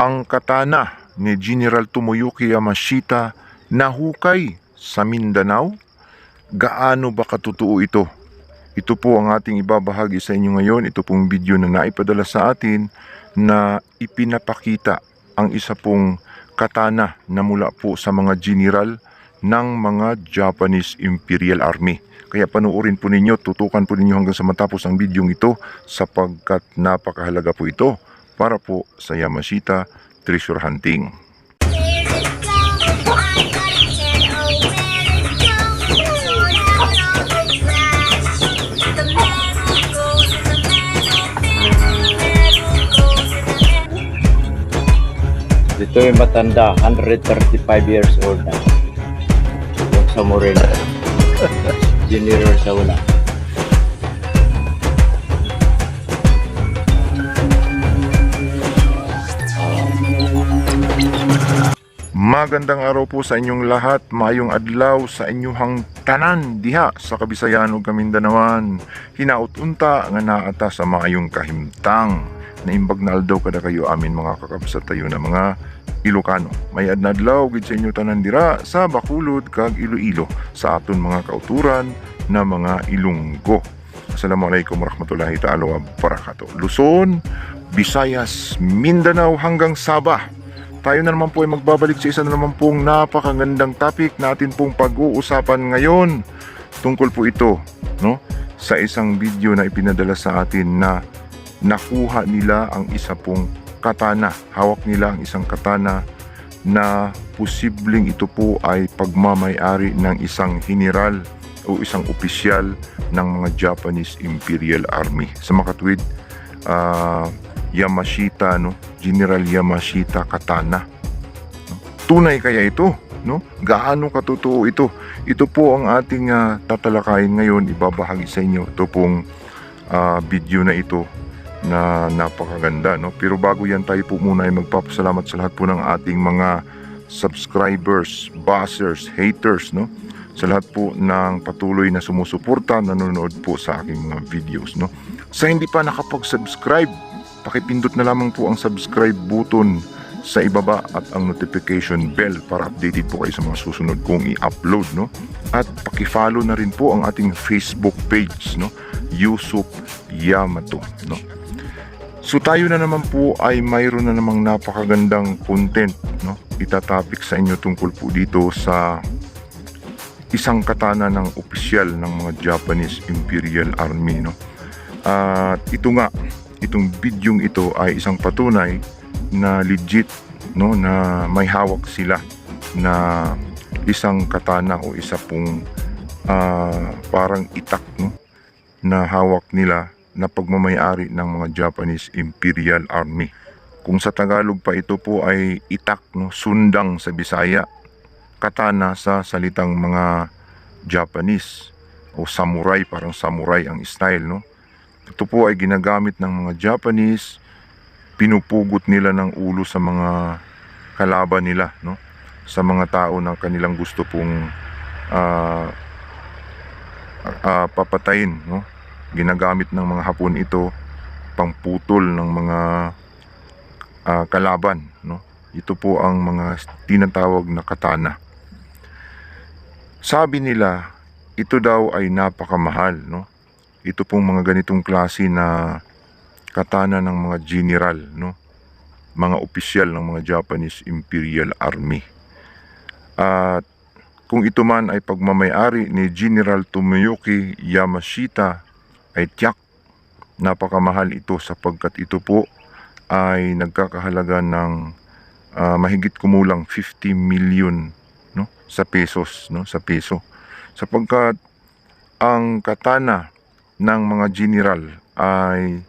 Ang katana ni General Tomoyuki Yamashita nahukay sa Mindanao? Gaano ba katotoo ito? Ito po ang ating ibabahagi sa inyo ngayon. Ito pong video na naipadala sa atin na ipinapakita ang isa pong katana na mula po sa mga general ng mga Japanese Imperial Army. Kaya panoorin po ninyo, tutukan po ninyo hanggang sa matapos ang video ito sapagkat napakahalaga po ito para po sa Yamashita Treasure Hunting. Ito yung matanda, 135 years old na. Yung sa Moreno. General sa una. Magandang araw po sa inyong lahat, maayong adlaw sa inyong tanan diha sa Kabisayan ug Kamindanawan. Hinaot unta nga naata sa maayong kahimtang. Naimbag na aldaw kada kayo amin mga kakabsat tayo na mga Ilocano. May adlaw gid sa inyo tanan dira sa Bacolod kag Iloilo sa aton mga kauturan na mga Ilonggo. Assalamualaikum warahmatullahi ta'ala wa barakatuh. Luzon, Visayas, Mindanao hanggang Sabah. Tayo na naman po ay magbabalik sa isa na naman pong napakagandang topic natin pong pag-uusapan ngayon. Tungkol po ito, no, sa isang video na ipinadala sa atin na nakuha nila ang isa pong katana. Hawak nila ang isang katana na posibleng ito po ay pagmamay-ari ng isang general o isang opisyal ng mga Japanese Imperial Army. Sa makatwid, Yamashita, no? General Yamashita katana. Tunay kaya ito, no? Gaano katotoo ito? Ito po ang ating tatalakayin ngayon, ibabahagi sa inyo. Ito pong video na ito na napakaganda, no? Pero bago yan, tayo po muna ay magpapasalamat sa lahat po ng ating mga subscribers, buzzers, haters, no? Sa lahat po ng patuloy na sumusuporta, nanonood po sa aking mga videos, no? Sa hindi pa nakapag-subscribe, pakipindot na lamang po ang subscribe button sa ibaba at ang notification bell para updated po kayo sa mga susunod kong i-upload, no? At paki-follow na rin po ang ating Facebook page, no? Yusup Yamato, no? So tayo na naman po ay mayroon na namang napakagandang content, no? Itatopic sa inyo tungkol po dito sa isang katana ng opisyal ng mga Japanese Imperial Army, no? At ito nga, itong bidyong ito ay isang patunay na legit, no, na may hawak sila na isang katana o isa pong parang itak, no, na hawak nila na pagmamay-ari ng mga Japanese Imperial Army. Kung sa Tagalog pa ito po ay itak, no, sundang sa Bisaya, katana sa salitang mga Japanese o samurai, parang samurai ang style, no. Ito po ay ginagamit ng mga Japanese, pinupugot nila ng ulo sa mga kalaban nila, no, sa mga tao na kanilang gusto pong papatayin, no. Ginagamit ng mga Hapon ito pangputol ng mga kalaban, no. Ito po ang mga tinatawag na katana. Sabi nila, ito daw ay napakamahal, no. Ito pong mga ganitong klase na katana ng mga general, no, mga opisyal ng mga Japanese Imperial Army. At kung ito man ay pagmamay-ari ni General Tomoyuki Yamashita, ay tiyak napakamahal ito sapagkat ito po ay nagkakahalaga ng mahigit kumulang 50 million, no, sa pesos, no, sa peso. Sapagkat ang katana ng mga general ay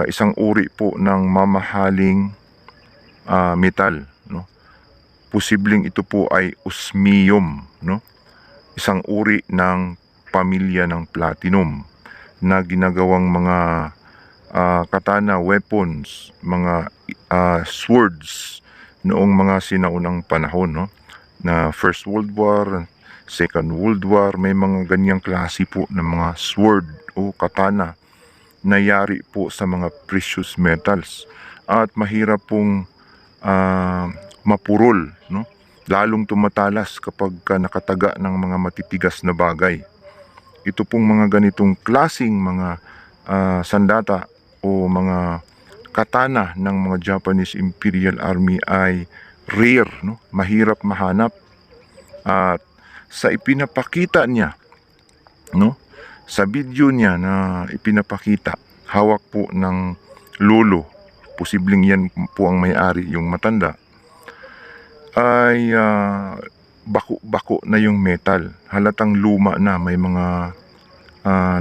isang uri po ng mamahaling metal, no. Posibleng ito po ay osmium, no, isang uri ng pamilya ng platinum na ginagawang mga katana weapons, mga swords noong mga sinaunang panahon, no, na First World War, Second World War. May mga ganyang klase po ng mga sword o katana na yari po sa mga precious metals at mahirap pong mapurol, no? Lalong tumatalas kapag nakataga ng mga matitigas na bagay. Ito pong mga ganitong klasing mga sandata o mga katana ng mga Japanese Imperial Army ay rare, no? Mahirap mahanap. At sa ipinapakita niya, no? Sa video niya na ipinapakita, hawak po ng lolo, posibleng yan po ang may-ari, yung matanda, ay bako-bako na yung metal. Halatang luma na, may mga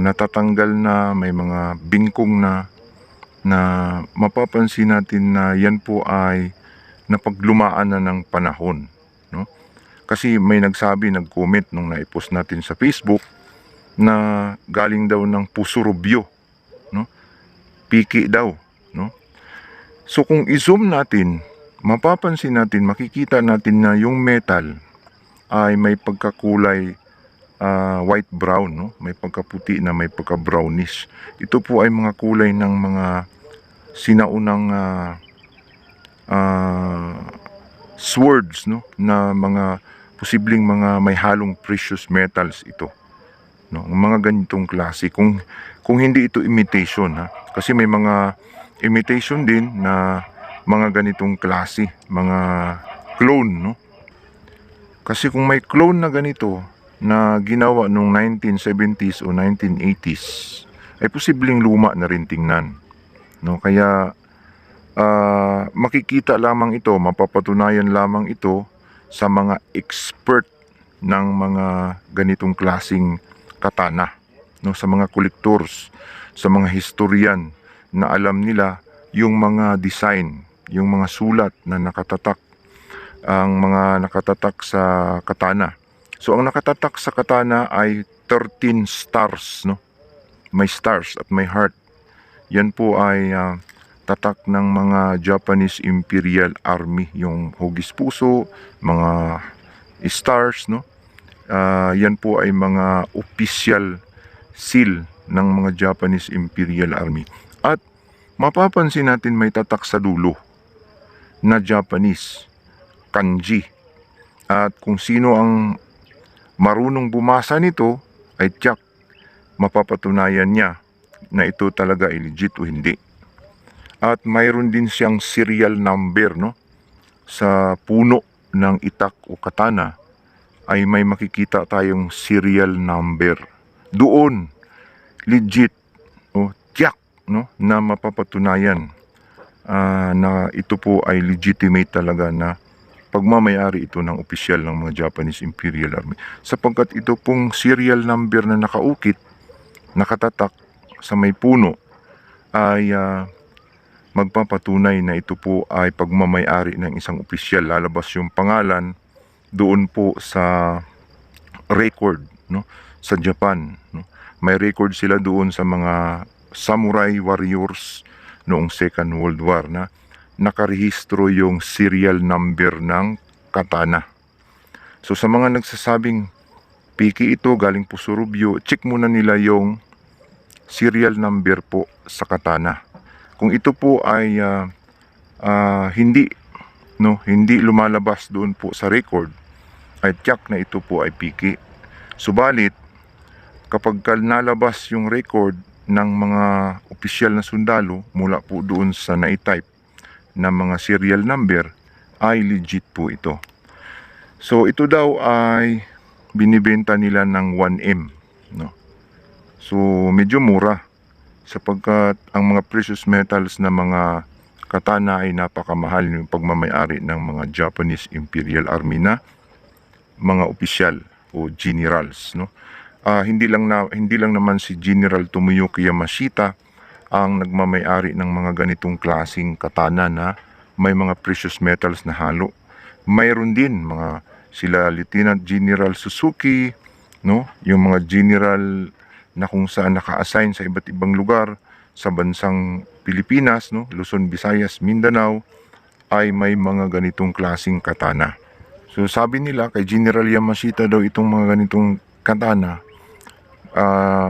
natatanggal na, may mga bingkong na mapapansin natin na yan po ay napaglumaan na ng panahon, no? Kasi may nag-comment nung naipost natin sa Facebook na galing daw ng Pusurubyo, no? Piki daw, no? So kung i-zoom natin, mapapansin natin, makikita natin na yung metal ay may pagkakulay white brown, no? May pagkaputi na may pagka-brownish. Ito po ay mga kulay ng mga sinaunang swords, no? Na mga posibleng mga may halong precious metals ito, no? Mga ganitong klase. Kung hindi ito imitation, ha? Kasi may mga imitation din na mga ganitong klase, mga clone, no? Kasi kung may clone na ganito na ginawa noong 1970s o 1980s, ay posibleng luma na rin tingnan, no? Kaya makikita lamang ito, mapapatunayan lamang ito sa mga expert ng mga ganitong klasing katana, no? Sa mga collectors, sa mga historian na alam nila yung mga design, yung mga sulat na nakatatak, ang mga nakatatak sa katana. So ang nakatatak sa katana ay 13 stars, no? May stars at may heart. Yan po ay tatak ng mga Japanese Imperial Army, yung hugis puso, mga stars, no? Yan po ay mga official seal ng mga Japanese Imperial Army. At mapapansin natin may tatak sa dulo na Japanese kanji. At kung sino ang marunong bumasa nito ay tiyak mapapatunayan niya na ito talaga ay legit o hindi. At mayroon din siyang serial number, no? Sa puno ng itak o katana ay may makikita tayong serial number. Doon legit o tiyak, no, na mapapatunayan na ito po ay legitimate talaga na pagmamayari ito ng opisyal ng mga Japanese Imperial Army. Sapagkat ito pong serial number na nakaukit, nakatatak sa may puno ay magpapatunay na ito po ay pagmamayari ng isang opisyal. Lalabas yung pangalan doon po sa record, no, sa Japan, no. May record sila doon sa mga samurai warriors noong Second World War na nakarehistro yung serial number ng katana. So sa mga nagsasabing piki ito, galing Pusurubyo, check muna nila yung serial number po sa katana. Kung ito po ay hindi lumalabas doon po sa record, ay tiyak na ito po ay piki. Subalit kapag nalabas yung record ng mga opisyal na sundalo mula po doon sa naitype na mga serial number, ay legit po ito. So ito daw ay binibenta nila ng 1M, no? So medyo mura sapagkat ang mga precious metals na mga katana ay napakamahal yung pagmamayari ng mga Japanese Imperial Army na mga opisyal o generals, no? Hindi lang naman si General Tomoyuki Yamashita ang nagmamayari ng mga ganitong klasing katana na may mga precious metals na halo. Mayroon din mga sila Lieutenant General Suzuki, no? Yung mga general na kung saan naka-assign sa iba't ibang lugar sa bansang Pilipinas, no? Luzon, Visayas, Mindanao, ay may mga ganitong klasing katana. So sabi nila kay General Yamashita daw itong mga ganitong katana,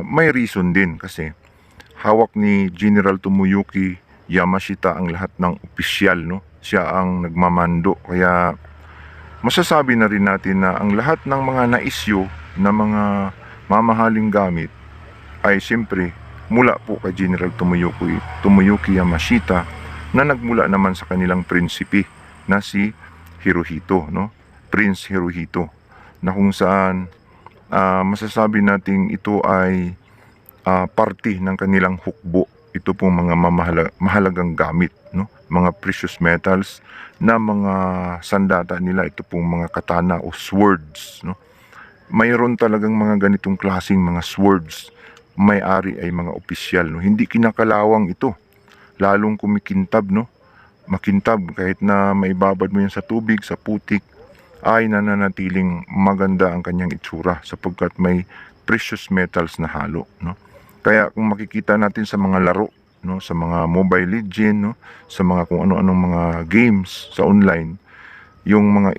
may reason din kasi hawak ni General Tomoyuki Yamashita ang lahat ng opisyal, no, siya ang nagmamando. Kaya masasabi na rin natin na ang lahat ng mga na-issue na mga mamahaling gamit ay siyempre mula po kay General Tomoyuki Yamashita, na nagmula naman sa kanilang prinsipe na si Hirohito, no? Prince Hirohito, na kung saan masasabi nating ito ay parte ng kanilang hukbo. Ito pong mga mahalagang gamit, no? Mga precious metals na mga sandata nila, ito pong mga katana o swords, no? Mayroon talagang mga ganitong klaseng mga swords, may-ari ay mga opisyal, no? Hindi kinakalawang ito, lalong kumikintab, no? Makintab kahit na maibabad mo yan sa tubig, sa putik, ay nananatiling maganda ang kanyang itsura sapagkat may precious metals na halo, no? Kaya kung makikita natin sa mga laro, no, sa mga Mobile Legend, no, sa mga kung ano-anong mga games sa online, yung mga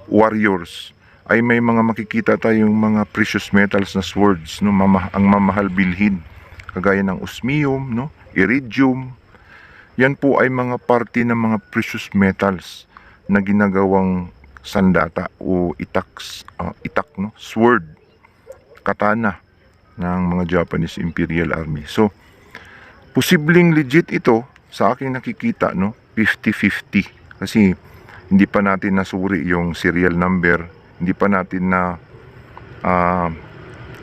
warriors, ay may mga makikita tayong mga precious metals na swords, no, ang mamahal bilhin, kagaya ng osmium, no, iridium. Yan po ay mga parte ng mga precious metals na ginagawang sandata o itak, no, sword, katana ng mga Japanese Imperial Army. So, posibleng legit ito sa aking nakikita, no, 50-50. Kasi hindi pa natin nasuri yung serial number, hindi pa natin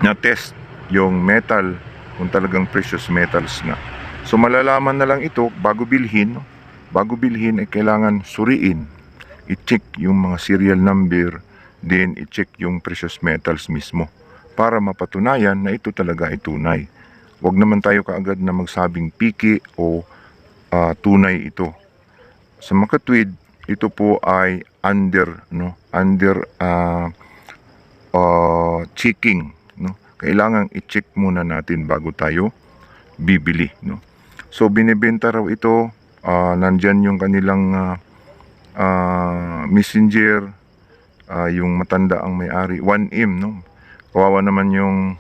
na-test yung metal, kung talagang precious metals nga. So, malalaman na lang ito bago bilhin, no? Bago bilhin ay kailangan suriin, i-check yung mga serial number, then i-check yung precious metals mismo, para mapatunayan na ito talaga ay tunay. Huwag naman tayo kaagad na magsabing piki o tunay ito. Sa makatwid, ito po ay under checking, no? Kailangan i-check muna natin bago tayo bibili, no? So binebenta raw ito, nandyan yung kanilang messenger, yung matanda ang may-ari, 1M, no? Kawawa naman yung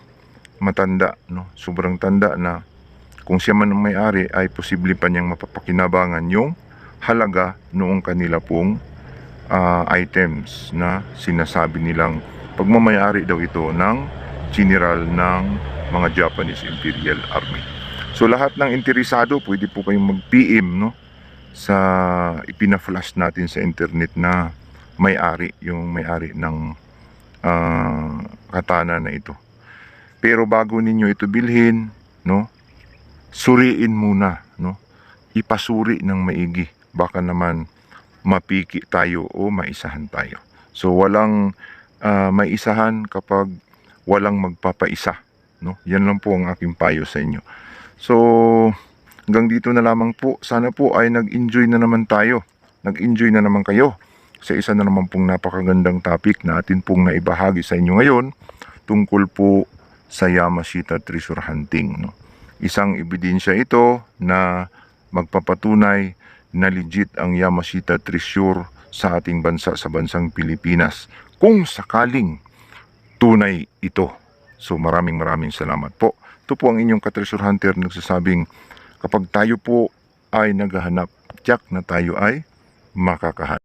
matanda, no? Sobrang tanda na kung siya man ang may-ari ay posible pa niyang mapapakinabangan yung halaga noong kanila pong items na sinasabi nilang pagmamayari daw ito ng general ng mga Japanese Imperial Army. So lahat ng interesado, pwede po kayong mag-PM, no, sa ipina-flash natin sa internet na may-ari, yung may-ari ng katana na ito. Pero bago ninyo ito bilhin, no, suriin muna, no, ipasuri ng maigi, baka naman mapiki tayo o maisahan tayo. So walang maisahan kapag walang magpapaisa, no? Yan lang po ang aking payo sa inyo. So hanggang dito na lamang po. Sana po ay nag-enjoy na naman tayo, nag-enjoy na naman kayo sa isa na naman pong napakagandang topic na atin pong naibahagi sa inyo ngayon, tungkol po sa Yamashita treasure hunting, no? Isang ebidensya ito na magpapatunay na legit ang Yamashita treasure sa ating bansa, sa bansang Pilipinas, kung sakaling tunay ito. So maraming salamat po. Ito po ang inyong ka-treasure hunter nagsasabing, kapag tayo po ay naghahanap, tiyak na tayo ay makakahanap.